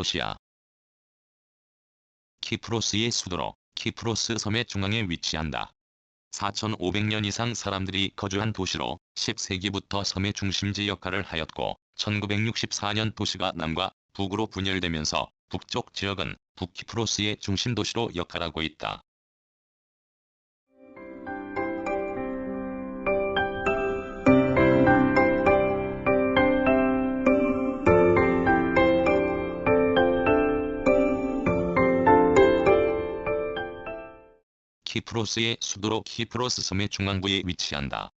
니코시아. 키프로스의 수도로 키프로스 섬의 중앙에 위치한다. 4,500년 이상 사람들이 거주한 도시로 10세기부터 섬의 중심지 역할을 하였고 1964년 도시가 남과 북으로 분열되면서 북쪽 지역은 북키프로스의 중심 도시로 역할하고 있다. 키프로스의 수도로 키프로스 섬의 중앙부에 위치한다.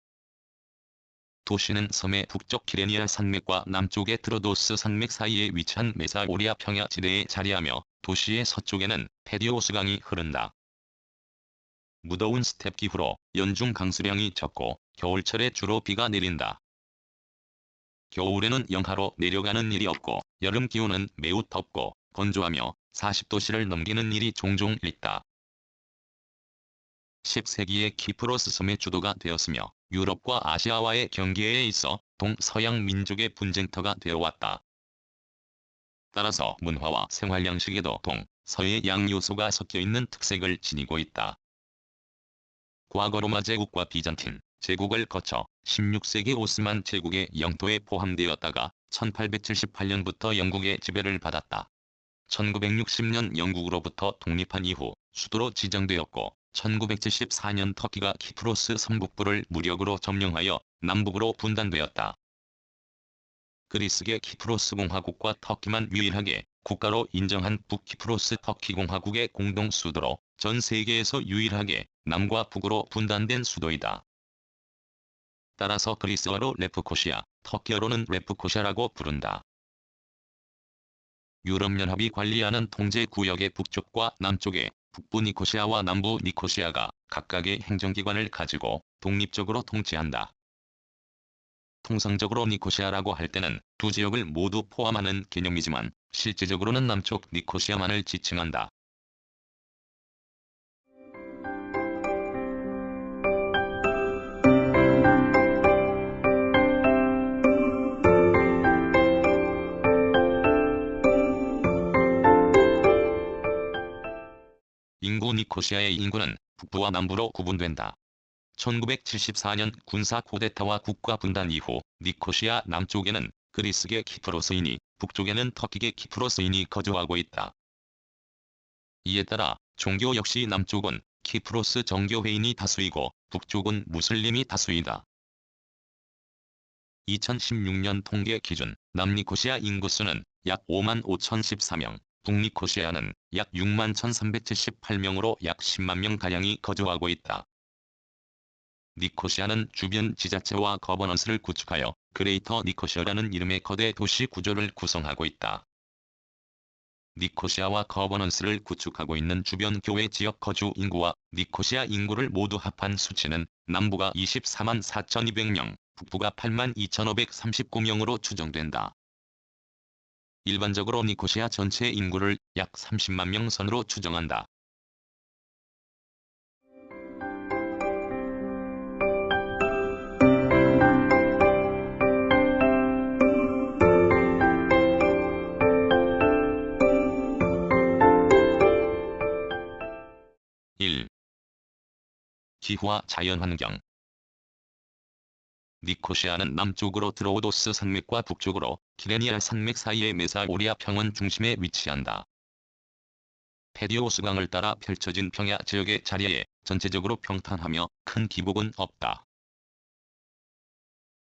도시는 섬의 북쪽 키레니아 산맥과 남쪽의 트로도스 산맥 사이에 위치한 메사오리아 평야 지대에 자리하며 도시의 서쪽에는 페디오스 강이 흐른다. 무더운 스텝 기후로 연중 강수량이 적고 겨울철에 주로 비가 내린다. 겨울에는 영하로 내려가는 일이 없고 여름 기온은 매우 덥고 건조하며 40도씨를 넘기는 일이 종종 있다. 10세기에 키프로스 섬의 주도가 되었으며 유럽과 아시아와의 경계에 있어 동서양 민족의 분쟁터가 되어왔다. 따라서 문화와 생활 양식에도 동, 서의 양 요소가 섞여있는 특색을 지니고 있다. 과거 로마 제국과 비잔틴 제국을 거쳐 16세기 오스만 제국의 영토에 포함되었다가 1878년부터 영국의 지배를 받았다. 1960년 영국으로부터 독립한 이후 수도로 지정되었고 1974년 터키가 키프로스 섬북부를 무력으로 점령하여 남북으로 분단되었다. 그리스계 키프로스 공화국과 터키만 유일하게 국가로 인정한 북키프로스 터키 공화국의 공동 수도로 전 세계에서 유일하게 남과 북으로 분단된 수도이다. 따라서 그리스어로 레프코시아, 터키어로는 레프코샤라고 부른다. 유럽연합이 관리하는 통제구역의 북쪽과 남쪽에 북부 니코시아와 남부 니코시아가 각각의 행정기관을 가지고 독립적으로 통치한다. 통상적으로 니코시아라고 할 때는 두 지역을 모두 포함하는 개념이지만 실제적으로는 남쪽 니코시아만을 지칭한다. 인구 니코시아의 인구는 북부와 남부로 구분된다. 1974년 군사 쿠데타와 국가 분단 이후 니코시아 남쪽에는 그리스계 키프로스인이 북쪽에는 터키계 키프로스인이 거주하고 있다. 이에 따라 종교 역시 남쪽은 키프로스 정교회인이 다수이고 북쪽은 무슬림이 다수이다. 2016년 통계 기준 남니코시아 인구수는 약 55,014명, 북니코시아는 약 61,378명으로 약 10만 명가량이 거주하고 있다. 니코시아는 주변 지자체와 거버넌스를 구축하여 그레이터 니코시아라는 이름의 거대 도시 구조를 구성하고 있다. 니코시아와 거버넌스를 구축하고 있는 주변 교외 지역 거주 인구와 니코시아 인구를 모두 합한 수치는 남부가 24만 4,200명, 북부가 8만 2,539명으로 추정된다. 일반적으로 니코시아 전체 인구를 약 30만 명 선으로 추정한다. 기후와 자연환경. 니코시아는 남쪽으로 트로오도스 산맥과 북쪽으로 키레니아 산맥 사이의 메사오리아 평원 중심에 위치한다. 페디오스 강을 따라 펼쳐진 평야 지역의 자리에 전체적으로 평탄하며 큰 기복은 없다.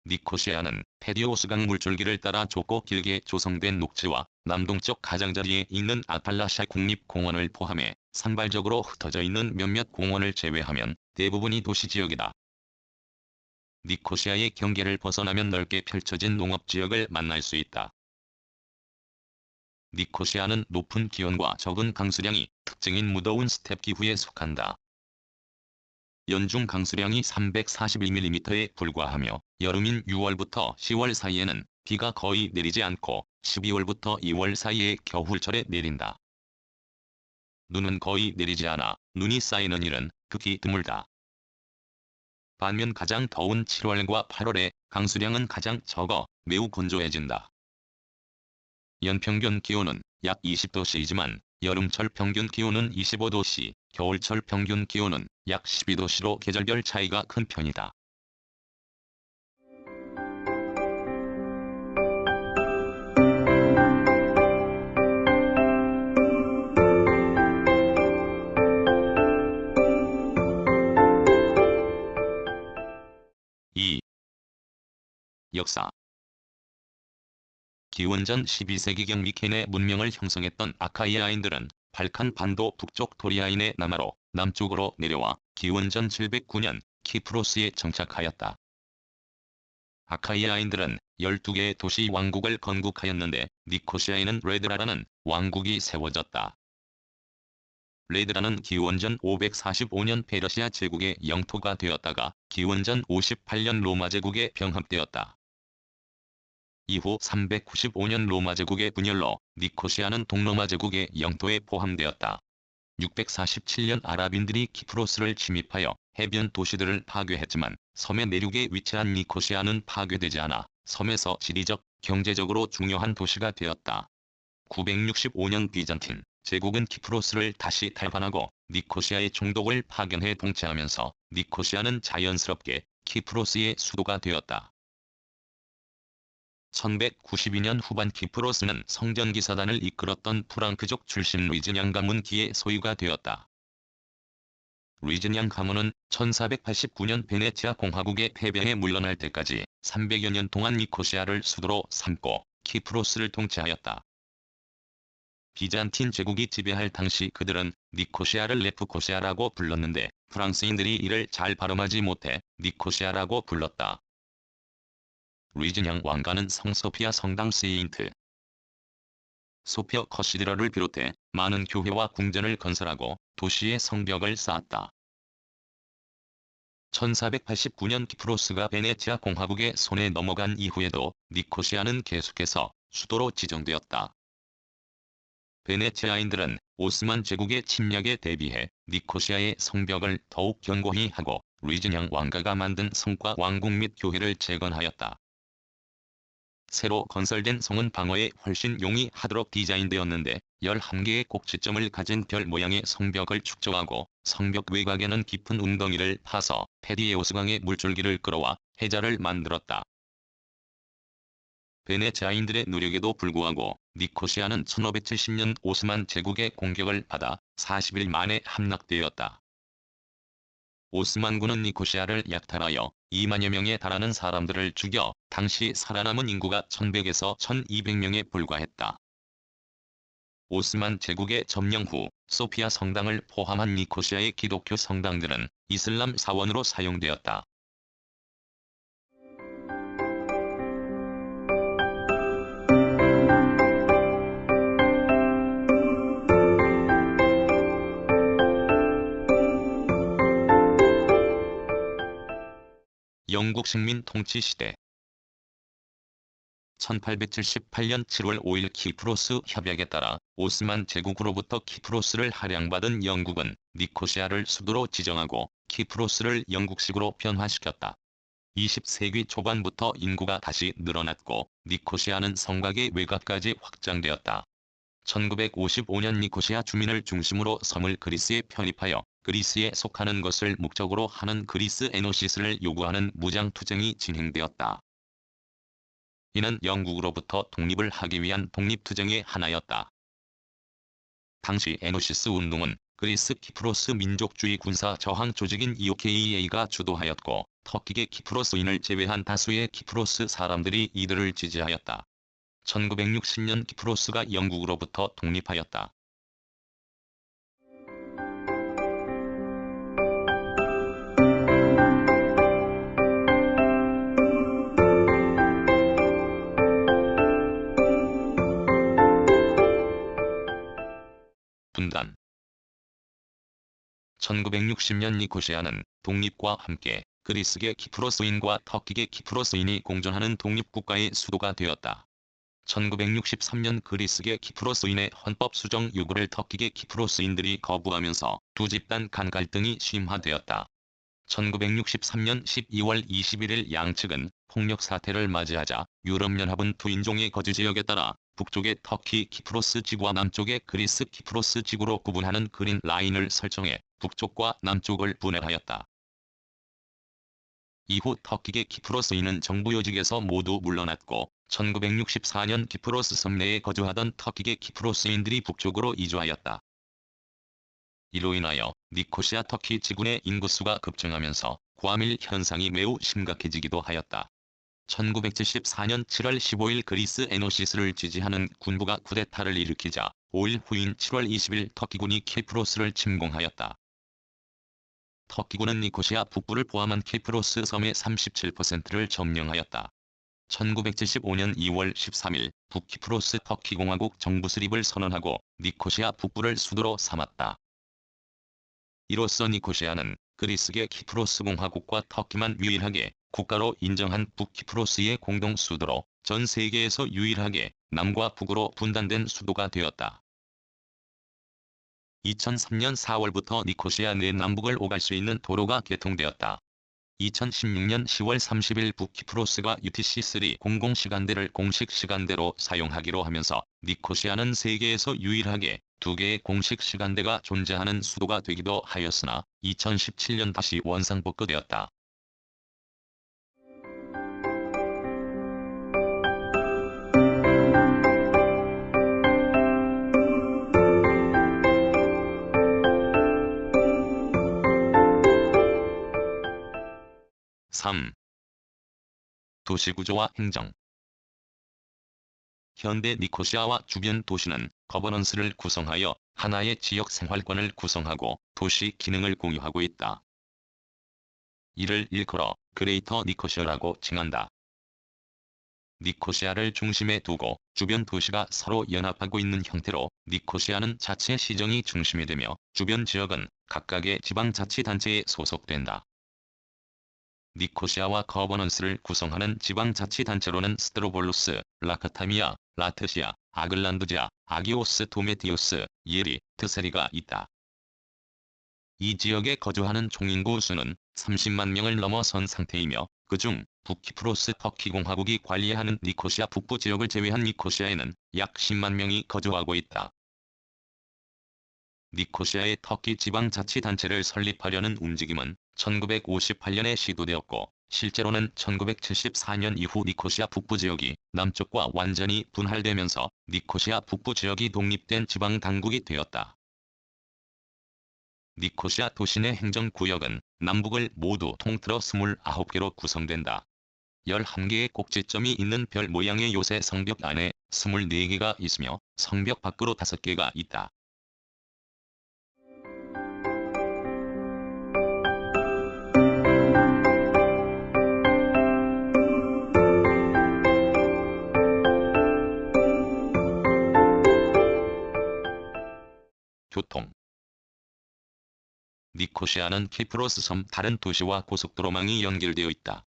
니코시아는 페디오스 강 물줄기를 따라 좁고 길게 조성된 녹지와 남동쪽 가장자리에 있는 아탈라샤 국립공원을 포함해 산발적으로 흩어져 있는 몇몇 공원을 제외하면 대부분이 도시지역이다. 니코시아의 경계를 벗어나면 넓게 펼쳐진 농업지역을 만날 수 있다. 니코시아는 높은 기온과 적은 강수량이 특징인 무더운 스텝 기후에 속한다. 연중 강수량이 341mm에 불과하며 여름인 6월부터 10월 사이에는 비가 거의 내리지 않고 12월부터 2월 사이에 겨울철에 내린다. 눈은 거의 내리지 않아 눈이 쌓이는 일은 극히 드물다. 반면 가장 더운 7월과 8월에 강수량은 가장 적어 매우 건조해진다. 연평균 기온은 약 20도씨이지만 여름철 평균 기온은 25도씨, 겨울철 평균 기온은 약 12도씨로 계절별 차이가 큰 편이다. 이. 역사. 기원전 12세기경 미케네 문명을 형성했던 아카이아인들은 발칸 반도 북쪽 도리아인의 남하로 남쪽으로 내려와 기원전 709년 키프로스에 정착하였다. 아카이아인들은 12개의 도시 왕국을 건국하였는데 니코시아에는 레드라라는 왕국이 세워졌다. 레드라는 기원전 545년 페르시아 제국의 영토가 되었다가 기원전 58년 로마 제국에 병합되었다. 이후 395년 로마 제국의 분열로 니코시아는 동로마 제국의 영토에 포함되었다. 647년 아랍인들이 키프로스를 침입하여 해변 도시들을 파괴했지만 섬의 내륙에 위치한 니코시아는 파괴되지 않아 섬에서 지리적, 경제적으로 중요한 도시가 되었다. 965년 비잔틴 제국은 키프로스를 다시 탈환하고 니코시아의 총독을 파견해 통치하면서 니코시아는 자연스럽게 키프로스의 수도가 되었다. 1192년 후반 키프로스는 성전기사단을 이끌었던 프랑크족 출신 리즈냥 가문기의 소유가 되었다. 리즈냥 가문은 1489년 베네치아 공화국의 패배에 물러날 때까지 300여 년 동안 니코시아를 수도로 삼고 키프로스를 통치하였다. 비잔틴 제국이 지배할 당시 그들은 니코시아를 레프코시아라고 불렀는데 프랑스인들이 이를 잘 발음하지 못해 니코시아라고 불렀다. 리즈냥 왕가는 성 소피아 성당 세인트 소피아 커시드럴을 비롯해 많은 교회와 궁전을 건설하고 도시의 성벽을 쌓았다. 1489년 키프로스가 베네치아 공화국의 손에 넘어간 이후에도 니코시아는 계속해서 수도로 지정되었다. 베네치아인들은 오스만 제국의 침략에 대비해 니코시아의 성벽을 더욱 견고히 하고 리즈냥 왕가가 만든 성과 왕궁 및 교회를 재건하였다. 새로 건설된 성은 방어에 훨씬 용이하도록 디자인되었는데 11개의 꼭지점을 가진 별 모양의 성벽을 축조하고 성벽 외곽에는 깊은 웅덩이를 파서 페디에오스강의 물줄기를 끌어와 해자를 만들었다. 베네치아인들의 노력에도 불구하고 니코시아는 1570년 오스만 제국의 공격을 받아 40일 만에 함락되었다. 오스만군은 니코시아를 약탈하여 2만여 명에 달하는 사람들을 죽여 당시 살아남은 인구가 1100에서 1200명에 불과했다. 오스만 제국의 점령 후 소피아 성당을 포함한 니코시아의 기독교 성당들은 이슬람 사원으로 사용되었다. 영국 식민 통치 시대 1878년 7월 5일 키프로스 협약에 따라 오스만 제국으로부터 키프로스를 할양받은 영국은 니코시아를 수도로 지정하고 키프로스를 영국식으로 변화시켰다. 20세기 초반부터 인구가 다시 늘어났고 니코시아는 성곽의 외곽까지 확장되었다. 1955년 니코시아 주민을 중심으로 섬을 그리스에 편입하여 그리스에 속하는 것을 목적으로 하는 그리스 에노시스를 요구하는 무장투쟁이 진행되었다. 이는 영국으로부터 독립을 하기 위한 독립투쟁의 하나였다. 당시 에노시스 운동은 그리스 키프로스 민족주의 군사 저항 조직인 EOKA가 주도하였고 터키계 키프로스인을 제외한 다수의 키프로스 사람들이 이들을 지지하였다. 1960년 키프로스가 영국으로부터 독립하였다. 분단 1960년 니코시아는 독립과 함께 그리스계 키프로스인과 터키계 키프로스인이 공존하는 독립국가의 수도가 되었다. 1963년 그리스계 키프로스인의 헌법 수정 요구를 터키계 키프로스인들이 거부하면서 두 집단 간 갈등이 심화되었다. 1963년 12월 21일 양측은 폭력 사태를 맞이하자 유럽연합은 두 인종의 거주지역에 따라 북쪽의 터키 키프로스 지구와 남쪽의 그리스 키프로스 지구로 구분하는 그린 라인을 설정해 북쪽과 남쪽을 분해하였다. 이후 터키계 키프로스인은 정부 요직에서 모두 물러났고 1964년 키프로스 섬 내에 거주하던 터키계 키프로스인들이 북쪽으로 이주하였다. 이로 인하여 니코시아 터키 지구내 인구수가 급증하면서 과밀 현상이 매우 심각해지기도 하였다. 1974년 7월 15일 그리스 에노시스를 지지하는 군부가 쿠데타를 일으키자 5일 후인 7월 20일 터키군이 키프로스를 침공하였다. 터키군은 니코시아 북부를 포함한 키프로스 섬의 37%를 점령하였다. 1975년 2월 13일 북키프로스 터키공화국 정부 수립을 선언하고 니코시아 북부를 수도로 삼았다. 이로써 니코시아는 그리스계 키프로스 공화국과 터키만 유일하게 국가로 인정한 북키프로스의 공동 수도로 전 세계에서 유일하게 남과 북으로 분단된 수도가 되었다. 2003년 4월부터 니코시아 내 남북을 오갈 수 있는 도로가 개통되었다. 2016년 10월 30일 북키프로스가 UTC-3 공공시간대를 공식 시간대로 사용하기로 하면서 니코시아는 세계에서 유일하게 두 개의 공식 시간대가 존재하는 수도가 되기도 하였으나 2017년 다시 원상복구되었다. (3) 도시구조와 행정. 현대 니코시아와 주변 도시는 거버넌스를 구성하여 하나의 지역 생활권을 구성하고 도시 기능을 공유하고 있다. 이를 일컬어 그레이터 니코시아라고 칭한다. 니코시아를 중심에 두고 주변 도시가 서로 연합하고 있는 형태로 니코시아는 자체 시정이 중심이 되며 주변 지역은 각각의 지방자치단체에 소속된다. 니코시아와 거버넌스를 구성하는 지방자치단체로는 스트로볼루스, 라카타미아, 라트시아, 아글란두지아, 아기오스 도메티우스, 예리, 트세리가 있다. 이 지역에 거주하는 총인구 수는 30만 명을 넘어선 상태이며 그중 북키프로스 터키공화국이 관리하는 니코시아 북부 지역을 제외한 니코시아에는 약 10만 명이 거주하고 있다. 니코시아의 터키 지방자치단체를 설립하려는 움직임은 1958년에 시도되었고 실제로는 1974년 이후 니코시아 북부 지역이 남쪽과 완전히 분할되면서 니코시아 북부 지역이 독립된 지방당국이 되었다. 니코시아 도시 내 행정구역은 남북을 모두 통틀어 29개로 구성된다. 11개의 꼭지점이 있는 별 모양의 요새 성벽 안에 24개가 있으며 성벽 밖으로 5개가 있다. 교통. 니코시아는 키프로스 섬 다른 도시와 고속도로망이 연결되어 있다.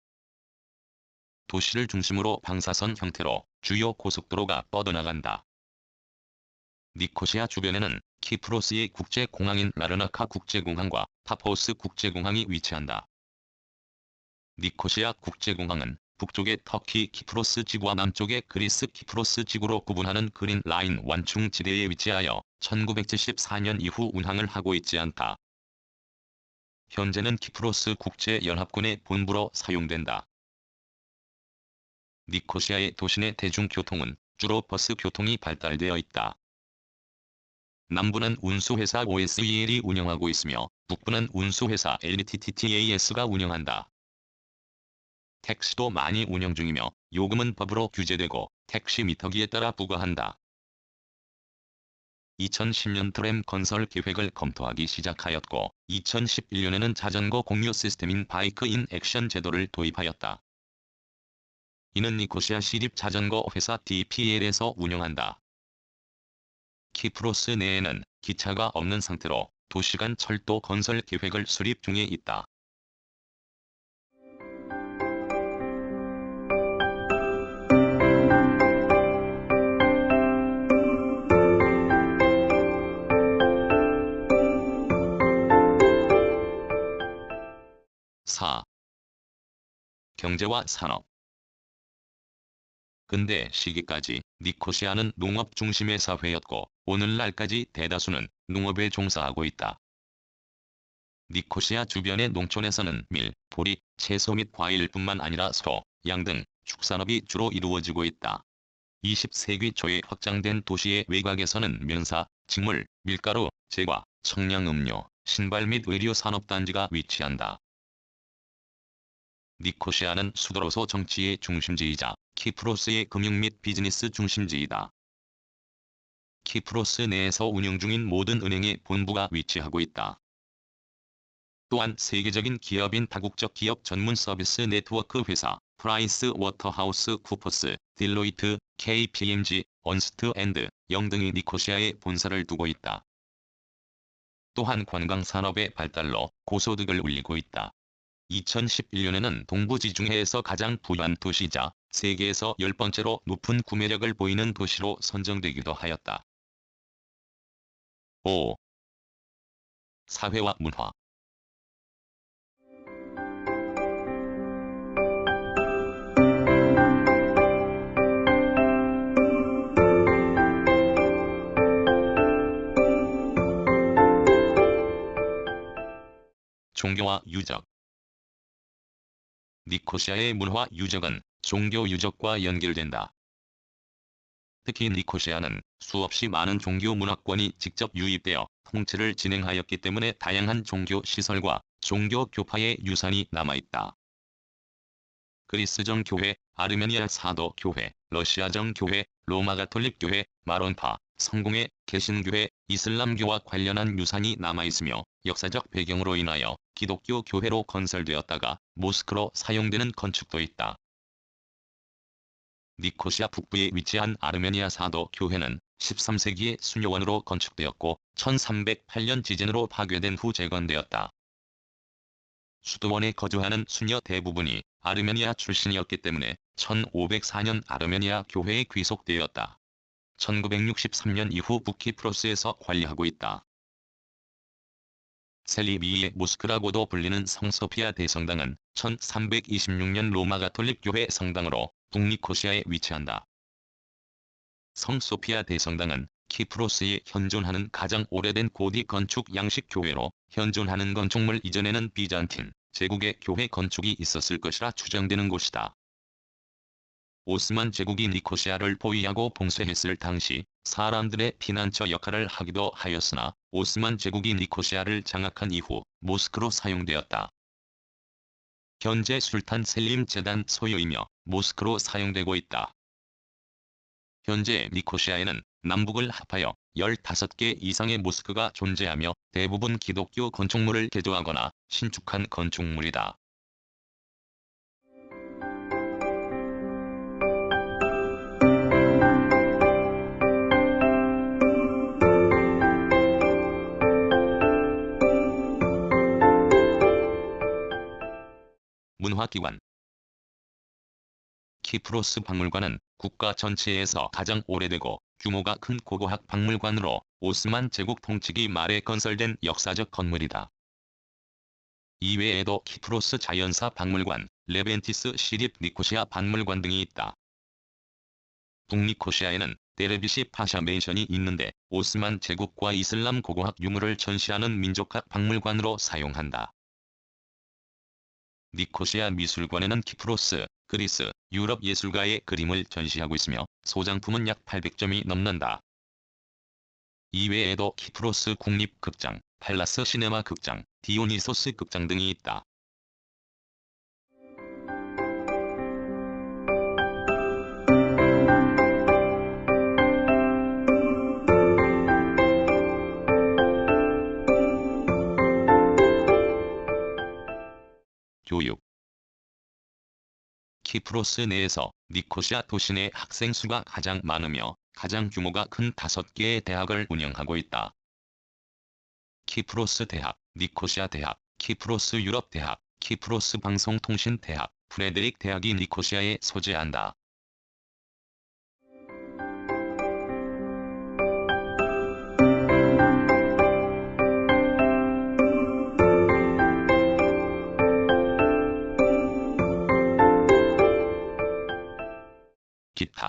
도시를 중심으로 방사선 형태로 주요 고속도로가 뻗어나간다. 니코시아 주변에는 키프로스의 국제공항인 라르나카 국제공항과 파포스 국제공항이 위치한다. 니코시아 국제공항은 북쪽의 터키 키프로스 지구와 남쪽의 그리스 키프로스 지구로 구분하는 그린 라인 완충 지대에 위치하여 1974년 이후 운항을 하고 있지 않다. 현재는 키프로스 국제연합군의 본부로 사용된다. 니코시아의 도시내 대중교통은 주로 버스 교통이 발달되어 있다. 남부는 운수회사 OSEL이 운영하고 있으며 북부는 운수회사 LTTTAS가 운영한다. 택시도 많이 운영 중이며 요금은 법으로 규제되고 택시 미터기에 따라 부과한다. 2010년 트램 건설 계획을 검토하기 시작하였고 2011년에는 자전거 공유 시스템인 바이크 인 액션 제도를 도입하였다. 이는 니코시아 시립 자전거 회사 DPL에서 운영한다. 키프로스 내에는 기차가 없는 상태로 도시간 철도 건설 계획을 수립 중에 있다. (4) 경제와 산업. 근대 시기까지 니코시아는 농업 중심의 사회였고 오늘날까지 대다수는 농업에 종사하고 있다. 니코시아 주변의 농촌에서는 밀, 보리, 채소 및 과일뿐만 아니라 소, 양 등 축산업이 주로 이루어지고 있다. 20세기 초에 확장된 도시의 외곽에서는 면사, 직물, 밀가루, 제과, 청량음료, 신발 및 의류 산업단지가 위치한다. 니코시아는 수도로서 정치의 중심지이자 키프로스의 금융 및 비즈니스 중심지이다. 키프로스 내에서 운영 중인 모든 은행의 본부가 위치하고 있다. 또한 세계적인 기업인 다국적 기업 전문 서비스 네트워크 회사, 프라이스 워터하우스 쿠퍼스, 딜로이트, KPMG, 언스트 앤드 영 등이 니코시아에 본사를 두고 있다. 또한 관광산업의 발달로 고소득을 올리고 있다. 2011년에는 동부지중해에서 가장 부유한 도시이자 세계에서 10번째로 높은 구매력을 보이는 도시로 선정되기도 하였다. 5. 사회와 문화. 종교와 유적. 니코시아의 문화 유적은 종교 유적과 연결된다. 특히 니코시아는 수없이 많은 종교 문화권이 직접 유입되어 통치를 진행하였기 때문에 다양한 종교 시설과 종교 교파의 유산이 남아있다. 그리스정 교회, 아르메니아 사도 교회, 러시아정 교회, 로마 가톨릭 교회, 마론파, 성공회, 개신교회, 이슬람교와 관련한 유산이 남아있으며 역사적 배경으로 인하여 기독교 교회로 건설되었다가 모스크로 사용되는 건축도 있다. 니코시아 북부에 위치한 아르메니아 사도 교회는 13세기에 수녀원으로 건축되었고 1308년 지진으로 파괴된 후 재건되었다. 수도원에 거주하는 수녀 대부분이 아르메니아 출신이었기 때문에 1504년 아르메니아 교회에 귀속되었다. 1963년 이후 북키프로스에서 관리하고 있다. 셀리비의 모스크라고도 불리는 성소피아 대성당은 1326년 로마 가톨릭 교회 성당으로 북니코시아에 위치한다. 성소피아 대성당은 키프로스에 현존하는 가장 오래된 고디 건축 양식 교회로 현존하는 건축물 이전에는 비잔틴 제국의 교회 건축이 있었을 것이라 추정되는 곳이다. 오스만 제국이 니코시아를 포위하고 봉쇄했을 당시 사람들의 피난처 역할을 하기도 하였으나 오스만 제국이 니코시아를 장악한 이후 모스크로 사용되었다. 현재 술탄 셀림 재단 소유이며 모스크로 사용되고 있다. 현재 니코시아에는 남북을 합하여 15개 이상의 모스크가 존재하며 대부분 기독교 건축물을 개조하거나 신축한 건축물이다. 문화기관. 키프로스 박물관은 국가 전체에서 가장 오래되고 규모가 큰 고고학 박물관으로 오스만 제국 통치기 말에 건설된 역사적 건물이다. 이외에도 키프로스 자연사 박물관, 레벤티스 시립 니코시아 박물관 등이 있다. 북니코시아에는 데르비시 파샤 맨션이 있는데 오스만 제국과 이슬람 고고학 유물을 전시하는 민족학 박물관으로 사용한다. 니코시아 미술관에는 키프로스, 그리스, 유럽 예술가의 그림을 전시하고 있으며 소장품은 약 800점이 넘는다. 이외에도 키프로스 국립극장, 팔라스 시네마 극장, 디오니소스 극장 등이 있다. 교육. 키프로스 내에서 니코시아 도시 내 학생 수가 가장 많으며 가장 규모가 큰 5개의 대학을 운영하고 있다. 키프로스 대학, 니코시아 대학, 키프로스 유럽 대학, 키프로스 방송통신 대학, 프레데릭 대학이 니코시아에 소재한다. 기타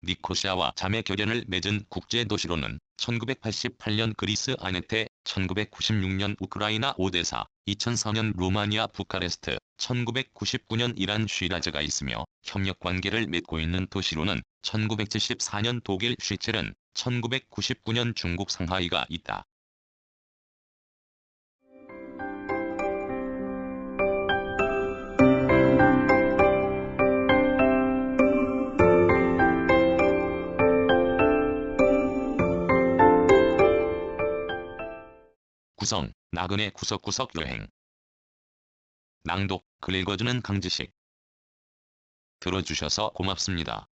니코시아와 자매 결연을 맺은 국제도시로는 1988년 그리스 아네테, 1996년 우크라이나 오데사, 2004년 루마니아 부카레스트, 1999년 이란 쉬라즈가 있으며 협력관계를 맺고 있는 도시로는 1974년 독일 쉬체른, 1999년 중국 상하이가 있다. 구성, 나그네 구석구석 여행. 낭독, 글 읽어주는 강지식. 들어주셔서 고맙습니다.